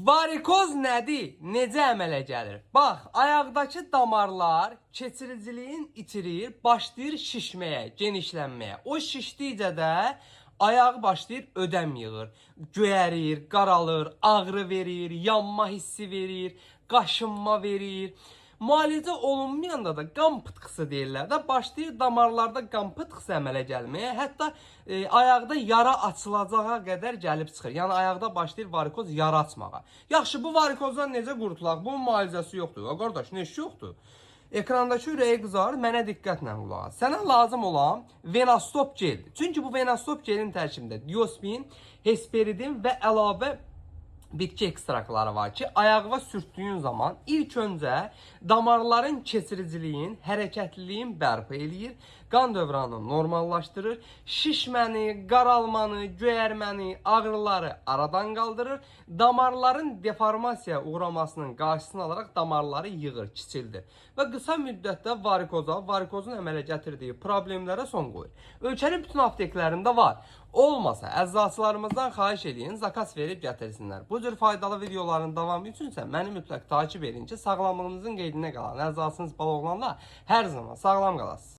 Varikoz nədir? Necə əmələ gəlir? Bax, ayaqdakı damarlar keçiriciliyin itirir, başlayır şişməyə, genişlənməyə. O şişdikcə də ayağı başlayır ödəm yığır, göyərir, qaralır, ağrı verir, yanma hissi verir, qaşınma verir. Müalicə olunmayanda da qan pıtqısı deyirlər də, başlayır damarlarda qan pıtqısı əmələ gəlməyə, hətta ayaqda yara açılacağa qədər gəlib çıxır. Yəni ayaqda başlayır varikoz yara açmağa. Yaxşı, bu varikozdan necə qurtulaq? Bunun müalicəsi yoxdur. Qardaş, nə iş yoxdur? Ekrandakı ürəyi qızarır, mənə diqqətlə qulaq as. Sənə lazım olan venastop geldir. Çünki bu venastop gelin tərkibində diospin, hesperidin və əlavə bitki ekstraktları var ki, ayağına sürtdüyün zaman ilk öncə damarların keçiriciliyin, hərəkətliliyin bərpa eləyir, qan dövranını normallaşdırır, şişməni, qaralmanı, göyərməni, ağrıları aradan qaldırır, damarların deformasiyaya uğramasının qarşısını alaraq damarları yığır, kiçildir və qısa müddətdə varikoza, varikozun əmələ gətirdiyi problemlərə son qoyur. Ölkənin bütün apteklərində var. Olmasa əczaçılarımızdan xahiş edin, zakas verib gətirsinlər. Bu cür faydalı videoların davamı üçünsə məni mütləq takip edin ki, sağlamlığınızın qeydinə qalan əczacınız bal oğlanlar hər zaman sağlam qalasınız.